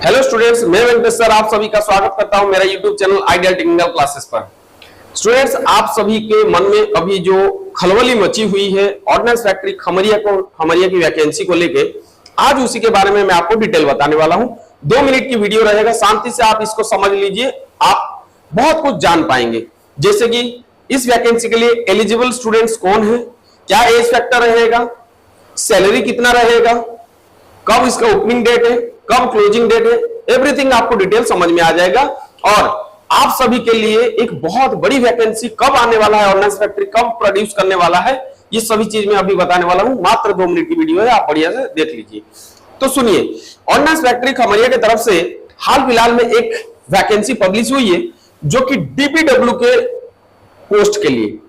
Hello students, मैं Venkatesh sir आप सभी का स्वागत करता हूं मेरा YouTube channel ideal technical classes पर। स्टूडेंट्स, आप सभी के मन में अभी जो खलबली मची हुई है ऑर्डिनेंस फैक्ट्री खमरिया की वैकेंसी को लेके, आज उसी के बारे में मैं आपको डिटेल बताने वाला हूं। 2 मिनट की वीडियो रहेगा, शांति से आप इसको समझ लीजिए, आप बहुत कुछ जान पाएंगे। जैसे कि इस वैकेंसी के लिए एलिजिबल स्टूडेंट्स कौन है, क्या एज फैक्टर रहेगा, सैलरी कितना रहेगा, कब इसका ओपनिंग डेट है, कब क्लोजिंग डेट है, एवरीथिंग आपको डिटेल समझ में आ जाएगा। और आप सभी के लिए एक बहुत बड़ी वैकेंसी कब आने वाला है, ऑर्डिनेंस फैक्ट्री कब प्रोड्यूस करने वाला है, ये सभी चीज मैं अभी बताने वाला हूं। मात्र 2 मिनट की वीडियो है, आप बढ़िया से देख लीजिए। तो सुनिए, ऑर्डिनेंस फैक्ट्री खमरिया की तरफ से हाल फिलहाल में एक वैकेंसी पब्लिश हुई है जो कि डीपीडब्ल्यू के पोस्ट के लिए।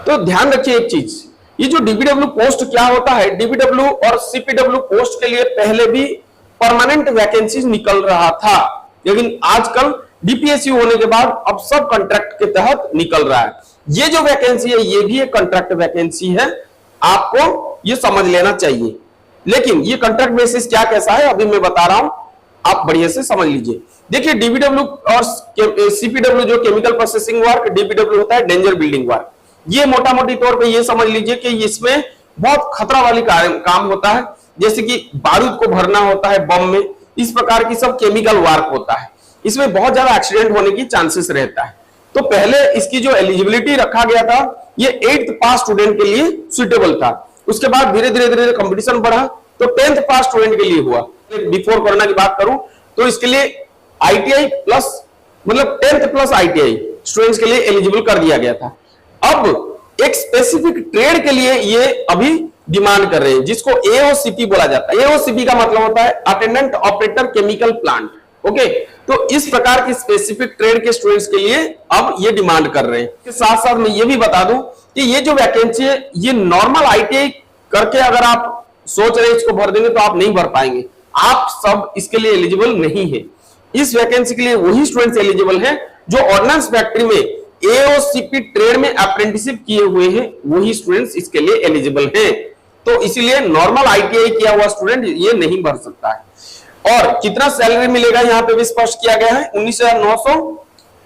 तो ध्यान रखिए एक चीज, ये जो डीपीडब्ल्यू पोस्ट क्या होता है, डीपीडब्ल्यू और सीपीडब्ल्यू पोस्ट के लिए पहले भी परमानेंट वैकेंसी निकल रहा था, लेकिन आजकल डीपीएसयू होने के बाद अब सब कॉन्ट्रैक्ट के तहत निकल रहा है। ये जो वैकेंसी है ये भी एक कॉन्ट्रैक्ट वैकेंसी है, आपको ये समझ लेना चाहिए। लेकिन ये कॉन्ट्रैक्ट बेसिस क्या कैसा है अभी मैं बता रहा हूं, आप बढ़िया से समझ लीजिए। देखिए, डीपीडब्ल्यू और सीपीडब्ल्यू जो केमिकल प्रोसेसिंग वर्क, डीपीडब्ल्यू होता है डेंजर बिल्डिंग वर्क। ये मोटा मोटी तौर पे ये समझ लीजिए कि इसमें बहुत खतरा वाली काम होता है, जैसे कि बारूद को भरना होता है बम में, इस प्रकार की सब केमिकल वर्क होता है। इसमें बहुत ज्यादा एक्सीडेंट होने की चांसेस रहता है। तो पहले इसकी जो एलिजिबिलिटी रखा गया था ये 8th पास स्टूडेंट के लिए सुटेबल था। उसके बाद धीरे धीरे कंपटीशन बढ़ा तो 10th पास स्टूडेंट के लिए हुआ। बिफोर कोरोना की बात करूं तो इसके लिए आईटीआई प्लस मतलब 10th प्लस आईटीआई स्टूडेंट्स के लिए एलिजिबल कर दिया गया था। अब एक स्पेसिफिक ट्रेड के लिए ये अभी डिमांड कर रहे हैं, जिसको एओसीपी बोला जाता है। एओसीपी का मतलब होता है attendant operator chemical plant. Okay, तो इस प्रकार की स्पेसिफिक ट्रेड के स्टूडेंट्स के लिए अब ये डिमांड कर रहे हैं। इसके साथ साथ मैं ये भी बता दूं कि ये जो वैकेंसी है ये नॉर्मल आईटीआई करके अगर आप सोच रहे हैं इसको भर देंगे तो आप नहीं भर पाएंगे, आप सब इसके लिए एलिजिबल नहीं है। इस वैकेंसी के लिए वही स्टूडेंट्स एलिजिबल है जो ऑर्डिनेंस फैक्ट्री में एओसीपी ट्रेड में अप्रेंटिसशिप किए हुए हैं, वही स्टूडेंट्स इसके लिए एलिजिबल हैं। तो इसीलिए नॉर्मल आईटीआई किया हुआ स्टूडेंट ये नहीं भर सकता है। और कितना सैलरी मिलेगा यहाँ पे भी स्पष्ट किया गया है, 19,900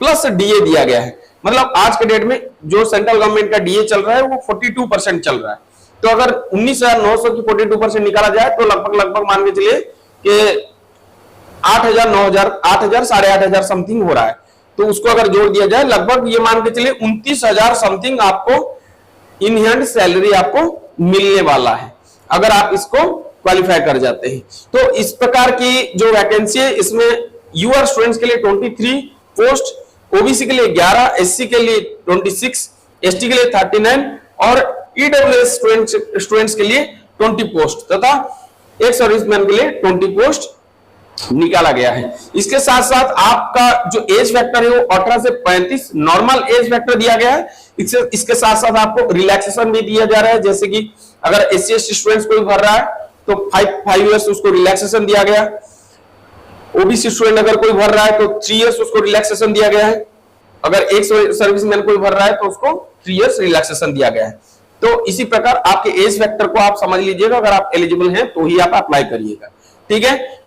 प्लस डीए दिया गया है। मतलब आज के डेट में जो सेंट्रल गवर्नमेंट का डीए चल रहा है वो 42% चल रहा है। तो अगर 19,900 की 42% निकाला जाए तो लगभग मान के चलिए कि 8,000 9,000 8,000 8,500 समथिंग हो रहा है। तो उसको अगर जोड़ दिया जाए लगभग ये मान के चलिए 29,000 समथिंग आपको इन हैंड सैलरी आपको मिलने वाला है अगर आप इसको क्वालिफाई कर जाते हैं। तो इस प्रकार की जो वैकेंसी है इसमें यूआर स्टूडेंट्स के लिए 23 पोस्ट, ओबीसी के लिए 11, एससी के लिए 26, एसटी के लिए 39 और ईडब्ल्यूएस स्टूडेंट्स के लिए 20 पोस्ट तथा एक सर्विसमैन के लिए 20 पोस्ट निकाला गया है। इसके साथ साथ आपका जो एज फैक्टर है वो 18 से 35 नॉर्मल एज फैक्टर दिया गया है। इसके साथ साथ आपको रिलैक्सेशन भी दिया जा रहा है, जैसे कि अगर एससी एसटी स्टूडेंट्स कोई भर रहा है तो 5 इयर्स उसको रिलैक्सेशन दिया गया। ओबीसी स्टूडेंट अगर कोई भर रहा है तो 3 इयर्स उसको रिलैक्सेशन दिया गया है। अगर एक सर्विसमैन कोई भर रहा है तो उसको 3 इयर्स रिलैक्सेशन दिया गया है। तो इसी प्रकार आपके एज फैक्टर को आप समझ लीजिएगा, अगर आप एलिजिबल हैं तो ही आप अप्लाई करिएगा, ठीक है।